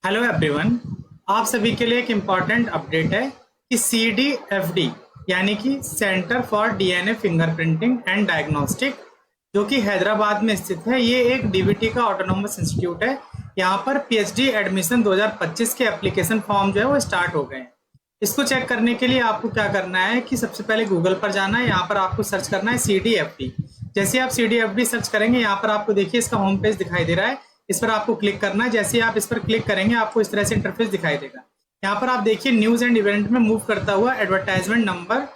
Hello everyone. आप सभी के लिए एक इम्पॉर्टेंट अपडेट है कि CDFD यानी कि centre for DNA fingerprinting and diagnostic जो कि हैदराबाद में स्थित है, ये एक DBT का ऑटोनोमस इंस्टीट्यूट है। यहाँ पर PhD एडमिशन 2025 के एप्लीकेशन फॉर्म जो है वो स्टार्ट हो गए हैं। इसको चेक करने के लिए आपको क्या करना है कि सबसे पहले गूगल पर जाना है। यहाँ पर आपको सर्च करना है CDFD। जैसे आप CDFD सर्च करेंगे, यहाँ पर आपको देखिए इसका होम पेज दिखाई दे रहा है। इस पर आपको क्लिक करना है। जैसे ही आप इस पर क्लिक करेंगे आपको इस तरह से इंटरफेस दिखाई देगा। यहाँ पर आप देखिए न्यूज एंड इवेंट में मूव करता हुआ एडवर्टाइजमेंट नंबर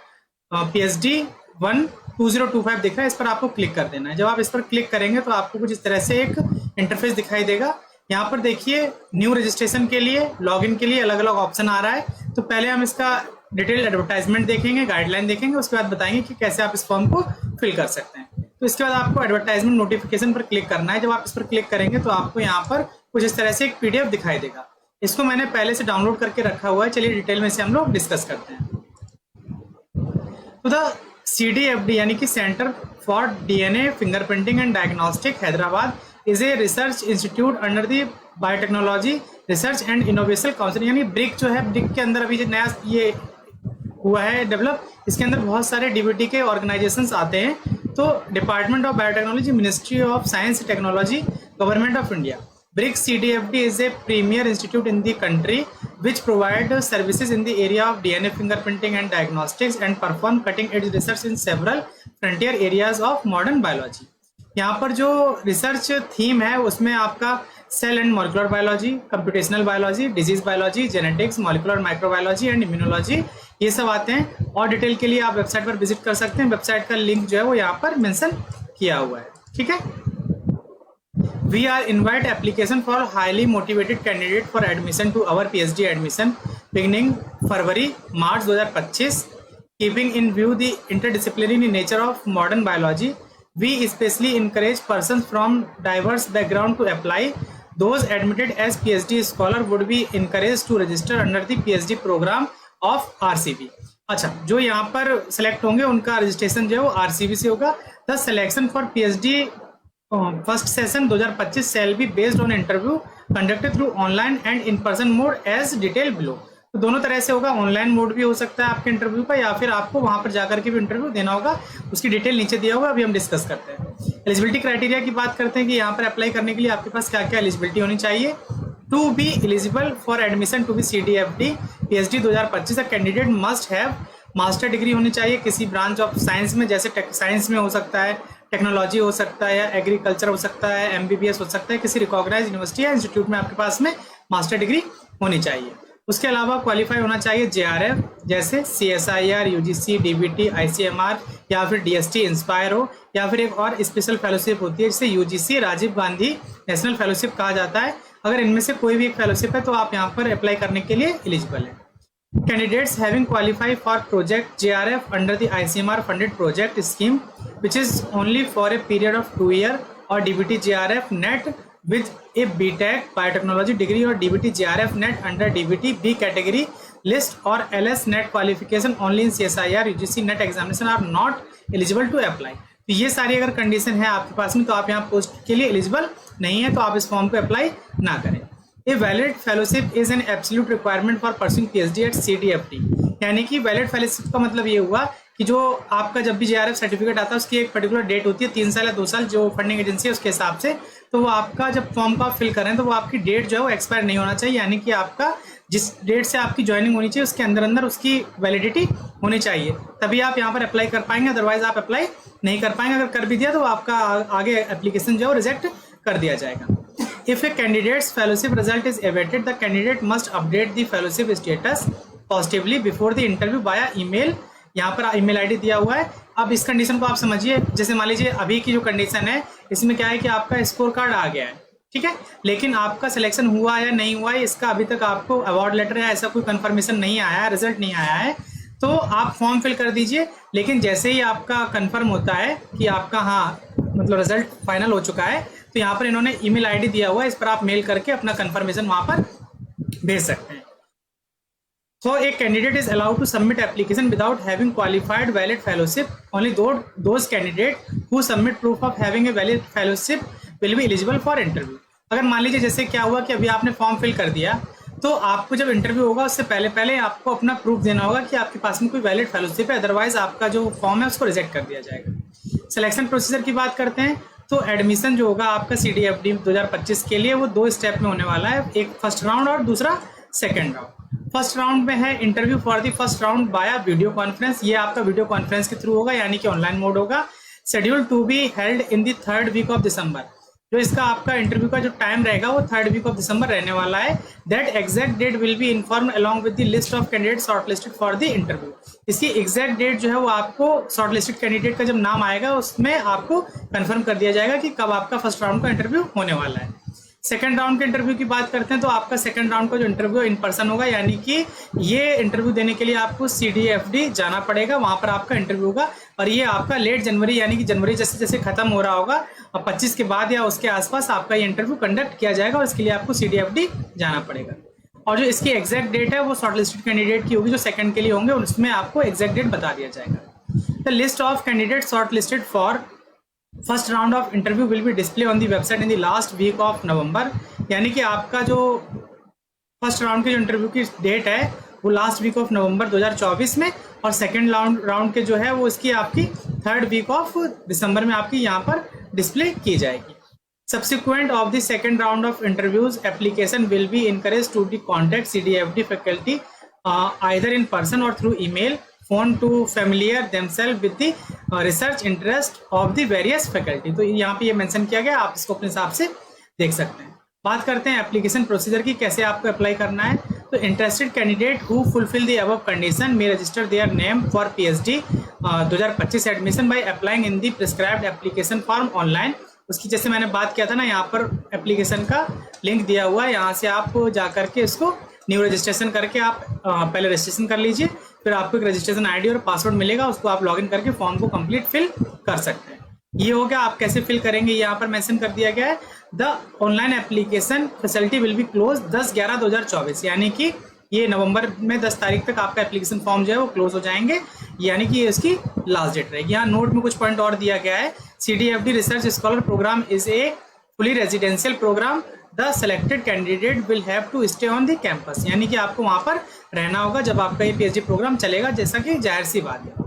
PSD12025 दिख रहा है। इस पर आपको क्लिक कर देना है। जब आप इस पर क्लिक करेंगे तो आपको कुछ इस तरह से एक इंटरफेस दिखाई देगा। यहाँ पर देखिए न्यू रजिस्ट्रेशन के लिए, लॉगिन के लिए अलग अलग ऑप्शन आ रहा है। तो पहले हम इसका डिटेल एडवर्टाइजमेंट देखेंगे, गाइडलाइन देखेंगे, उसके बाद बताएंगे कि कैसे आप इस फॉर्म को फिल कर सकते हैं। तो इसके बाद आपको एडवर्टाइजमेंट नोटिफिकेशन पर क्लिक करना है। जब आप इस पर क्लिक करेंगे तो आपको यहाँ पर कुछ इस तरह से एक PDF दिखाई देगा। इसको मैंने पहले से डाउनलोड करके रखा हुआ है। चलिए डिटेल में से हम लोग डिस्कस करते हैं। तो द CDFD यानी कि centre for DNA fingerprinting and diagnostic Hyderabad is a research institute under the biotechnology research and innovation council. यानी ब्रिक जो है, ब्रिक के अंदर अभी जो नया ये हुआ है डेवलप, इसके अंदर बहुत सारे DBT के ऑर्गेनाइजेशंस आते हैं। तो department of biotechnology, ministry of science technology, government of India. BRICS CDFD is a premier institute in the country which provide services in the area of DNA fingerprinting and diagnostics and perform cutting edge research in several frontier areas of modern biology। यहाँ पर जो research theme है उसमें आपका cell and molecular biology, computational biology, disease biology, genetics, molecular microbiology and immunology, ये सब आते हैं। और डिटेल के लिए आप वेबसाइट पर विजिट कर सकते हैं। वेबसाइट का लिंक जो है वो यहाँ पर मेंशन किया हुआ है। ठीक है। We are invite application for highly motivated candidate for admission to our PhD admission beginning February March 2025. Keeping in view the interdisciplinary nature of modern biology, we especially encourage persons from diverse background to apply. Those admitted as PhD scholar would be encouraged to register under the PhD program of RCB। अच्छा, जो यहाँ पर select होंगे उनका registration जो है वो RCB से होगा। The selection for PhD first session 2025 shall be based on interview conducted through online and in person mode as detail below. तो दोनों तरह से होगा। ऑनलाइन मोड भी हो सकता है आपके इंटरव्यू का, या फिर आपको वहां पर जाकर के भी इंटरव्यू देना होगा। उसकी डिटेल नीचे दिया होगा, अभी हम डिस्कस करते हैं। एलिजिबिलिटी क्राइटेरिया की बात करते हैं कि यहाँ पर अप्लाई करने के लिए आपके पास क्या क्या एलिजिबिलिटी होनी चाहिए। To be eligible for admission to be CDFD PhD 2025 candidate must have master degree होनी चाहिए किसी ब्रांच ऑफ साइंस में, जैसे साइंस में हो सकता है, टेक्नोलॉजी हो सकता है, या एग्रीकल्चर हो सकता है, MBBS हो सकता है। किसी रिकॉग्नाइज यूनिवर्सिटी या इंस्टीट्यूट में आपके पास में मास्टर डिग्री होनी चाहिए। उसके अलावा क्वालिफाई होना चाहिए JRF जैसे CSIR, UGC, DBT, ICMR या फिर DST इंस्पायर हो, या फिर एक और स्पेशल फेलोशिप होती है जिसे UGC Rajiv Gandhi national fellowship कहा जाता है। अगर इनमें से कोई भी एक फेलोशिप है तो आप यहाँ पर अप्लाई करने के लिए एलिजिबल है। Candidates having qualified for project JRF under the ICMR funded project scheme which is only for a period of 2 years or DBT JRF net with a BTech biotechnology degree or DBT JRF net under DBT B category list or LS net qualification only in CSIR UGC net examination are not eligible to apply। तो ये सारी अगर condition है आपके पास में तो आप यहाँ पोस्ट के लिए एलिजिबल नहीं है, तो आप इस फॉर्म को अप्लाई ना करें। A valid fellowship is an absolute requirement for pursuing PhD at CDFD। यानी कि वैलिड फेलोशिप का मतलब ये हुआ कि जो आपका जब भी JRF सर्टिफिकेट आता है उसकी एक पर्टिकुलर डेट होती है, 3 साल या 2 साल, जो फंडिंग एजेंसी है उसके हिसाब से। तो वो आपका जब फॉर्म का फिल कर रहे हैं तो वो आपकी डेट जो है वो एक्सपायर नहीं होना चाहिए। यानी कि आपका जिस डेट से आपकी ज्वाइनिंग होनी चाहिए उसके अंदर अंदर उसकी वैलिडिटी होनी चाहिए, तभी आप यहाँ पर अप्लाई कर पाएंगे। अदरवाइज आप अप्लाई नहीं कर पाएंगे। अगर कर भी दिया तो आपका आगे एप्लीकेशन जो है रिजेक्ट कर दिया जाएगा। If a candidate's fellowship result is awaited, the candidate must update the fellowship status positively before the interview via email। यहाँ पर ईमेल आईडी दिया हुआ है। अब इस कंडीशन को आप समझिए। जैसे मान लीजिए अभी की जो कंडीशन है इसमें क्या है कि आपका स्कोर कार्ड आ गया है, ठीक है, लेकिन आपका सिलेक्शन हुआ या नहीं हुआ है इसका अभी तक आपको अवार्ड लेटर या ऐसा कोई कंफर्मेशन नहीं आया है, रिजल्ट नहीं आया है। तो आप फॉर्म फिल कर दीजिए, लेकिन जैसे ही आपका कंफर्म होता है कि आपका हाँ मतलब रिजल्ट फाइनल हो चुका है तो यहाँ पर इन्होंने ईमेल आईडी दिया हुआ है, इस पर आप मेल करके अपना कंफर्मेशन वहां पर भेज सकते हैं। So a candidate is allowed to submit application without having qualified valid fellowship. Only those candidates who submit proof of having a valid fellowship will be eligible for interview। अगर मान लीजिए जैसे क्या हुआ कि अभी आपने फॉर्म फिल कर दिया, तो आपको जब इंटरव्यू होगा उससे पहले पहले आपको अपना प्रूफ देना होगा कि आपके पास में कोई वैलिड फेलोशिप है, अदरवाइज आपका जो फॉर्म है उसको रिजेक्ट कर दिया जाएगा। सिलेक्शन प्रोसीजर की बात करते हैं तो एडमिशन जो होगा आपका CDFD 2025 के लिए वो 2 स्टेप में होने वाला है, एक फर्स्ट राउंड और दूसरा सेकेंड राउंड। फर्स्ट राउंड में है interview for the first round via video conference, ये आपका वीडियो कॉन्फ्रेंस के थ्रू होगा यानी कि ऑनलाइन मोड होगा। Schedule to be held in the 3rd week of December, जो इसका आपका इंटरव्यू का जो टाइम रहेगा वो 3rd वीक ऑफ दिसंबर रहने वाला है। That exact date will be inform along with the list of candidate shortlisted for the interview. इसकी एग्जैक्ट डेट जो है वो आपको शॉर्टलिस्टेड कैंडिडेट का जब नाम आएगा उसमें आपको कंफर्म कर दिया जाएगा कि कब आपका फर्स्ट राउंड का इंटरव्यू होने वाला है। सेकंड राउंड के इंटरव्यू की बात करते हैं तो आपका सेकंड राउंड का जो इंटरव्यू इन पर्सन होगा, यानी कि ये इंटरव्यू देने के लिए आपको CDFD जाना पड़ेगा, वहां पर आपका इंटरव्यू होगा। और ये आपका लेट जनवरी यानी कि जनवरी जैसे जैसे खत्म हो रहा होगा और 25 के बाद या उसके आसपास आपका ये इंटरव्यू कंडक्ट किया जाएगा और इसके लिए आपको CDFD जाना पड़ेगा। और जो इसकी एग्जैक्ट डेट है वो शॉर्टलिस्टेड कैंडिडेट की होगी जो सेकंड के लिए होंगे, उसमें आपको एग्जैक्ट डेट बता दिया जाएगा। The list of candidate shortlisted for first round of interview will be display on the website in the last week of November, यानी कि आपका जो फर्स्ट राउंड के जो इंटरव्यू की डेट है वो लास्ट वीक ऑफ नवंबर 2024 में, और सेकेंड राउंड के जो है वो इसकी आपकी 3rd वीक ऑफ दिसंबर में आपकी यहाँ पर डिस्प्ले की जाएगी। Subsequent of the second round of interviews application will be encourage to the contact CDFD faculty either in person or through email phone to familiar themselves with the research interest of the various faculty. तो यहाँ पे ये mention किया गया, आप इसको अपने हिसाब से देख सकते हैं। बात करते हैं एप्लीकेशन प्रोसीजर की, कैसे आपको अप्लाई करना है। तो interested candidate who fulfil the above condition may register their name for PhD 2025 admission by applying in the prescribed application form online. उसकी जैसे मैंने बात किया था ना, यहाँ पर एप्लीकेशन का लिंक दिया हुआ है, यहाँ से आप जा करके इसको न्यू रजिस्ट्रेशन करके आप पहले रजिस्ट्रेशन कर लीजिए, फिर आपको एक रजिस्ट्रेशन ID और पासवर्ड मिलेगा, उसको आप लॉगिन करके फॉर्म को कंप्लीट फिल कर सकते हैं। ये हो गया, आप कैसे फिल करेंगे यहाँ पर मेंशन कर दिया गया है। The online application facility will be close 10/11/2024, यानी कि ये नवंबर में 10 तारीख तक आपका एप्लीकेशन फॉर्म जो है वो क्लोज हो जाएंगे, यानी कि ये इसकी लास्ट डेट रहेगी। यहाँ नोट में कुछ पॉइंट और दिया गया है। CDFD research scholar program is a fully residential program, the selected candidate will have to stay on the campus, यानी कि आपको वहाँ पर रहना होगा जब आपका ये PhD प्रोग्राम चलेगा, जैसा कि जाहिर सी बात है।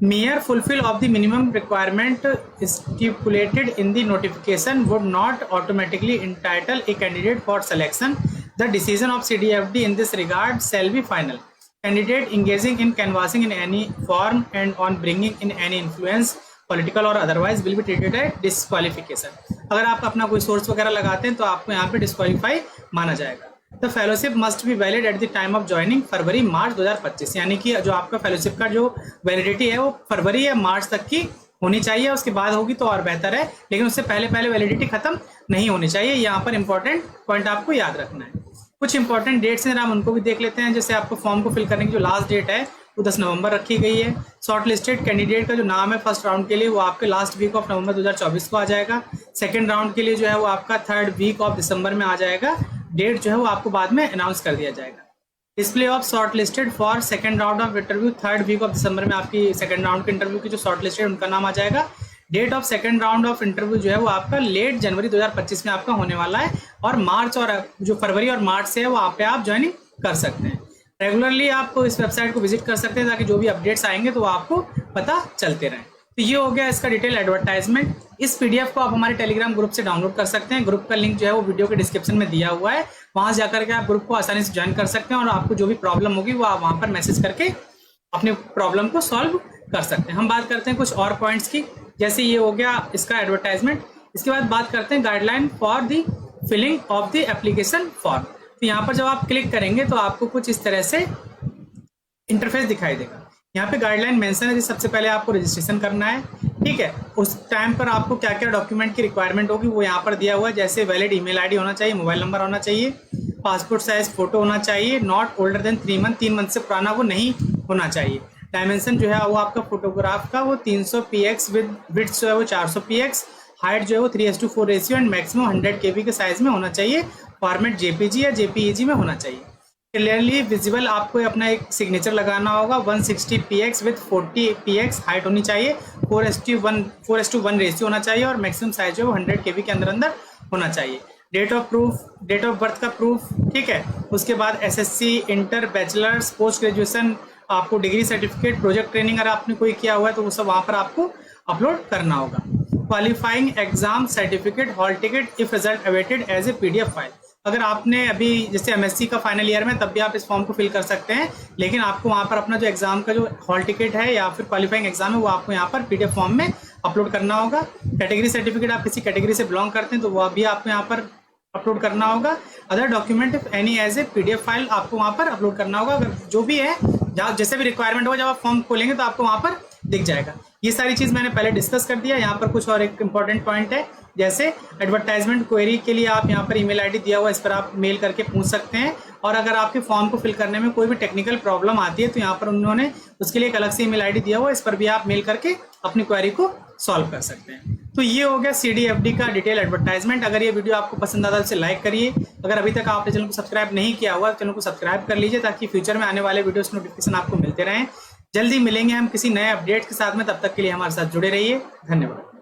Mere fulfill of the minimum requirement stipulated in the notification would not automatically entitle a candidate for selection. The decision of CDFD in this regard shall be final. Candidate engaging in canvassing in any form and on bringing in any influence, political or otherwise, will be treated as disqualification. अगर आप अपना कोई source वगैरह लगाते हैं तो आपको यहाँ पे डिस्क्वालीफाई माना जाएगा। The fellowship must be valid at the time of joining February March 2025, यानी कि जो आपका फेलोशिप का जो वैलिडिटी है वो फरवरी या मार्च तक की होनी चाहिए, उसके बाद होगी तो और बेहतर है, लेकिन उससे पहले पहले वैलिडिटी खत्म नहीं होनी चाहिए। यहाँ पर इंपॉर्टेंट पॉइंट आपको याद रखना है। कुछ इंपॉर्टेंट डेट्स हैं, हम उनको भी देख लेते हैं। जैसे आपको फॉर्म को फिल करने की जो लास्ट डेट है वो 10 नवंबर रखी गई है। शॉर्ट लिस्टेड कैंडिडेट का जो नाम है फर्स्ट राउंड के लिए वो आपके लास्ट वीक ऑफ नवंबर 2024 को आ जाएगा। सेकंड राउंड के लिए जो है वो आपका 3rd वीक ऑफ दिसंबर में आ जाएगा। डेट जो है वो आपको बाद में अनाउंस कर दिया जाएगा। Display of short listed for second round of interview 3rd week of December में आपकी सेकंड राउंड के इंटरव्यू की जो शॉर्ट लिस्टेड उनका नाम आ जाएगा। Date of second round of interview जो है वो आपका लेट जनवरी 2025 में आपका होने वाला है, और मार्च और जो फरवरी और मार्च से है वो पे आप ज्वाइनिंग कर सकते हैं। रेगुलरली आप इस वेबसाइट को विजिट कर सकते हैं ताकि जो भी अपडेट्स आएंगे तो वो आपको पता चलते रहें। तो ये हो गया इसका डिटेल एडवर्टाइजमेंट। इस PDF को आप हमारे टेलीग्राम ग्रुप से डाउनलोड कर सकते हैं। ग्रुप का लिंक जो है वो वीडियो के डिस्क्रिप्शन में दिया हुआ है, वहां से जाकर के आप ग्रुप को आसानी से ज्वाइन कर सकते हैं और आपको जो भी प्रॉब्लम होगी वो आप वहां पर मैसेज करके अपने प्रॉब्लम को सॉल्व कर सकते हैं। हम बात करते हैं कुछ और पॉइंट्स की, जैसे ये हो गया इसका एडवर्टाइजमेंट। इसके बाद बात करते हैं guideline for the filling of the application form. तो यहाँ पर जब आप क्लिक करेंगे तो आपको कुछ इस तरह से इंटरफेस दिखाई देगा। यहाँ पे गाइडलाइन मेंशन है कि सबसे पहले आपको रजिस्ट्रेशन करना है, ठीक है। उस टाइम पर आपको क्या क्या डॉक्यूमेंट की रिक्वायरमेंट होगी वो यहाँ पर दिया हुआ है, जैसे वैलिड ईमेल आईडी होना चाहिए, मोबाइल नंबर होना चाहिए, पासपोर्ट साइज फोटो होना चाहिए, not older than 3 month, 3 month से पुराना वो नहीं होना चाहिए। डायमेंशन जो है वो आपका फोटोग्राफ का वो 300 px विद विड्थ जो है वो 400 px, हाइट जो है वो 3:4 रेशियो एंड मैक्सिमम 100 KB के साइज में होना चाहिए। फॉर्मेट JPG या JPEG में होना चाहिए। क्लियरली विजिबल आपको अपना एक सिग्नेचर लगाना होगा। 160 px विद 40 px हाइट होनी चाहिए, 4:1 रेशियो होना चाहिए और मैक्सिमम साइज जो है 100 KB के अंदर होना चाहिए। डेट ऑफ बर्थ का प्रूफ, ठीक है। उसके बाद SSC, inter, bachelors, post graduation, आपको डिग्री सर्टिफिकेट, प्रोजेक्ट ट्रेनिंग अगर आपने कोई किया हुआ है तो वो सब वहाँ पर आपको अपलोड करना होगा। Qualifying exam certificate, hall ticket if result awaited as a PDF file. अगर आपने अभी जैसे एमएससी का फाइनल ईयर में, तब भी आप इस फॉर्म को फिल कर सकते हैं, लेकिन आपको वहाँ पर अपना जो एग्जाम का जो हॉल टिकट है या फिर क्वालिफाइंग एग्जाम है वो आपको यहाँ पर पीडीएफ फॉर्म में अपलोड करना होगा। कैटेगरी सर्टिफिकेट, आप किसी कैटेगरी से बिलोंग करते हैं तो वो भी आपको यहाँ पर अपलोड करना होगा। Other document if any as a PDF file आपको वहाँ पर अपलोड करना होगा। अगर जो भी है, जैसे भी रिक्वायरमेंट होगा, जब आप फॉर्म खोलेंगे तो आपको वहाँ पर दिख जाएगा। ये सारी चीज़ मैंने पहले डिस्कस कर दिया। यहाँ पर कुछ और एक इंपॉर्टेंट पॉइंट है, जैसे एडवर्टाइजमेंट क्वेरी के लिए आप यहाँ पर ईमेल आईडी दिया हुआ है, इस पर आप मेल करके पूछ सकते हैं। और अगर आपके फॉर्म को फिल करने में कोई भी टेक्निकल प्रॉब्लम आती है तो यहाँ पर उन्होंने उसके लिए एक अलग से ईमेल आईडी दिया हुआ है, इस पर भी आप मेल करके अपनी क्वेरी को सॉल्व कर सकते हैं। तो ये हो गया CDFD का डिटेल एडवर्टाइजमेंट। अगर ये वीडियो आपको पसंद आता है तो लाइक करिए। अगर अभी तक आपने चैनल को सब्सक्राइब नहीं किया हुआ तो चैनल को सब्सक्राइब कर लीजिए, ताकि फ्यूचर में आने वाले वीडियोस नोटिफिकेशन आपको मिलते रहें। जल्दी मिलेंगे हम किसी नए अपडेट के साथ में, तब तक के लिए हमारे साथ जुड़े रहिए। धन्यवाद।